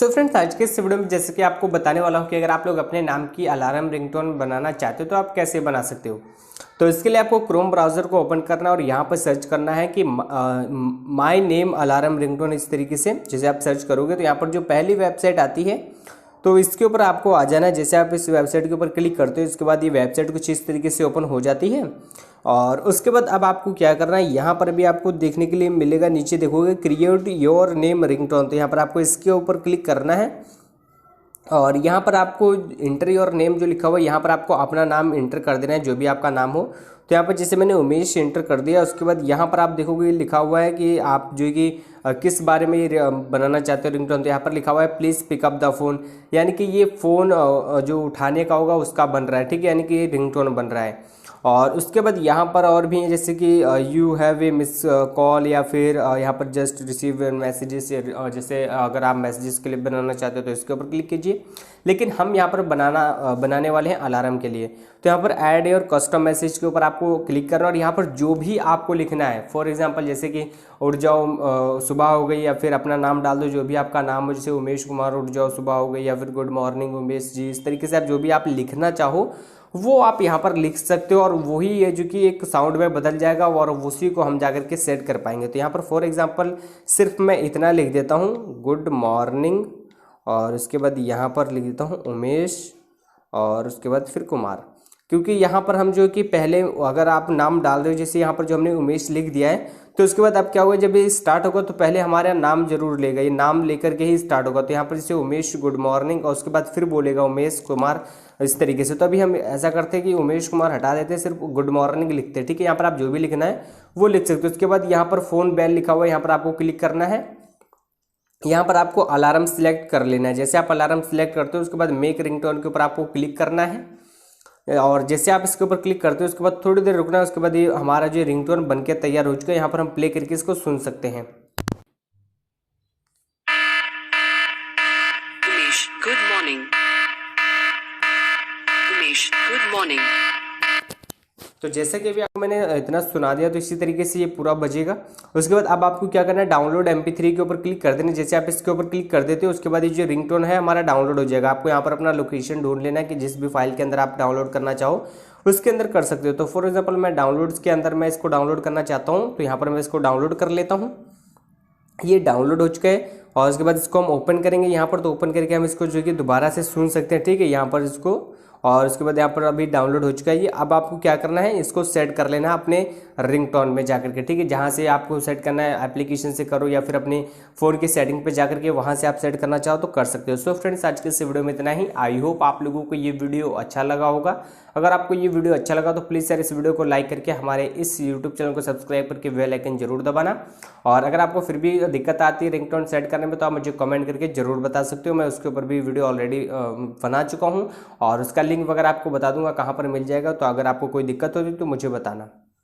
So friends, आज के इस वीडियो में जैसे कि आपको बताने वाला हूं कि अगर आप लोग अपने नाम की अलार्म रिंगटोन बनाना चाहते हो तो आप कैसे बना सकते हो। तो इसके लिए आपको क्रोम ब्राउज़र को ओपन करना और यहाँ पर सर्च करना है कि माई नेम अलार्म रिंगटोन। इस तरीके से जैसे आप सर्च करोगे तो यहाँ पर जो पहली वेबसाइट आती है तो इसके ऊपर आपको आ जाना है। जैसे आप इस वेबसाइट के ऊपर क्लिक करते हो इसके बाद ये वेबसाइट कुछ इस तरीके से ओपन हो जाती है। और उसके बाद अब आपको क्या करना है, यहाँ पर भी आपको देखने के लिए मिलेगा, नीचे देखोगे क्रिएट योर नेम रिंगटोन, तो यहाँ पर आपको इसके ऊपर क्लिक करना है। और यहाँ पर आपको इंटर योर नेम जो लिखा हुआ है यहाँ पर आपको अपना नाम इंटर कर देना है, जो भी आपका नाम हो। तो यहाँ पर जैसे मैंने उमेश इंटर कर दिया, उसके बाद यहाँ पर आप देखोगे लिखा हुआ है कि आप जो कि किस बारे में ये बनाना चाहते हो रिंगटोन। तो यहाँ पर लिखा हुआ है please pick up the phone, यानी कि ये फ़ोन जो उठाने का होगा उसका बन रहा है, ठीक है, यानी कि ये रिंगटोन बन रहा है। और उसके बाद यहाँ पर और भी जैसे कि you have a miss call, या फिर यहाँ पर जस्ट रिसीव मैसेजेस, जैसे अगर आप मैसेजेस के लिए बनाना चाहते हो तो इसके ऊपर क्लिक कीजिए। लेकिन हम यहाँ पर बनाने वाले हैं अलार्म के लिए। तो यहाँ पर ऐड योर कस्टम मैसेज के ऊपर आपको क्लिक करना और यहाँ पर जो भी आपको लिखना है, फॉर एग्जांपल जैसे कि उठ जाओ सुबह हो गई, या फिर अपना नाम डाल दो जो भी आपका नाम हो, जैसे उमेश कुमार उठ जाओ सुबह हो गई, या फिर गुड मॉर्निंग उमेश जी। इस तरीके से आप जो भी आप लिखना चाहो वो आप यहाँ पर लिख सकते हो और वही है जो कि एक साउंड में बदल जाएगा और उसी को हम जाकर के सेट कर पाएंगे। तो यहाँ पर फॉर एग्जांपल सिर्फ मैं इतना लिख देता हूँ गुड मॉर्निंग, और उसके बाद यहाँ पर लिख देता हूँ उमेश, और उसके बाद फिर कुमार। क्योंकि यहाँ पर हम जो कि पहले अगर आप नाम डाल रहे हो, जैसे यहाँ पर जो हमने उमेश लिख दिया है, तो उसके बाद अब क्या होगा, जब ये स्टार्ट होगा तो पहले हमारा नाम जरूर लेगा, ये नाम लेकर के ही स्टार्ट होगा। तो यहाँ पर जैसे उमेश गुड मॉर्निंग और उसके बाद फिर बोलेगा उमेश कुमार, इस तरीके से। तो अभी हम ऐसा करते हैं कि उमेश कुमार हटा देते हैं, सिर्फ गुड मॉर्निंग लिखते हैं, ठीक है। यहाँ पर आप जो भी लिखना है वो लिख सकते हो। उसके बाद यहाँ पर फ़ोन बेल लिखा हुआ है, यहाँ पर आपको क्लिक करना है। यहाँ पर आपको अलार्म सेलेक्ट कर लेना है। जैसे आप अलार्म सेलेक्ट करते हो उसके बाद मेक रिंगटोन के ऊपर आपको क्लिक करना है, और जैसे आप इसके ऊपर क्लिक करते हो उसके बाद थोड़ी देर रुकना है। उसके बाद ये हमारा जो रिंगटोन बनके तैयार हो चुका है, यहाँ पर हम प्ले करके इसको सुन सकते हैं। Umesh good morning, Umesh good morning. तो जैसे कि अभी आपको मैंने इतना सुना दिया, तो इसी तरीके से ये पूरा बजेगा। उसके बाद अब आपको क्या करना है, डाउनलोड MP3 के ऊपर क्लिक कर देना। जैसे आप इसके ऊपर क्लिक कर देते हो उसके बाद ये जो रिंगटोन है हमारा डाउनलोड हो जाएगा। आपको यहाँ पर अपना लोकेशन ढूंढ लेना है कि जिस भी फाइल के अंदर आप डाउनलोड करना चाहो उसके अंदर कर सकते हो। तो फॉर एग्जाम्पल मैं डाउनलोड्स के अंदर मैं इसको डाउनलोड करना चाहता हूँ, तो यहाँ पर मैं इसको डाउनलोड कर लेता हूँ। ये डाउनलोड हो चुका है और उसके बाद इसको हम ओपन करेंगे यहाँ पर। तो ओपन करके हम इसको जो कि दोबारा से सुन सकते हैं, ठीक है, यहाँ पर इसको। और उसके बाद यहाँ पर अभी डाउनलोड हो चुका है ये। अब आपको क्या करना है, इसको सेट कर लेना है अपने रिंगटोन में जाकर के, ठीक है। जहाँ से आपको सेट करना है एप्लीकेशन से करो या फिर अपने फ़ोन की सेटिंग पे जाकर के वहाँ से आप सेट करना चाहो तो कर सकते हो। सो फ्रेंड्स, आज के इस वीडियो में इतना ही। आई होप आप लोगों को ये वीडियो अच्छा लगा होगा। अगर आपको ये वीडियो अच्छा लगा तो प्लीज़ यार इस वीडियो को लाइक करके हमारे इस यूट्यूब चैनल को सब्सक्राइब करके बेल आइकन जरूर दबाना। और अगर आपको फिर भी दिक्कत आती है रिंगटोन सेट करने में तो आप मुझे कमेंट करके जरूर बता सकते हो। मैं उसके ऊपर भी वीडियो ऑलरेडी बना चुका हूँ और उसका लिंक वगैरह आपको बता दूंगा कहाँ पर मिल जाएगा। तो अगर आपको कोई दिक्कत होगी तो मुझे बताना।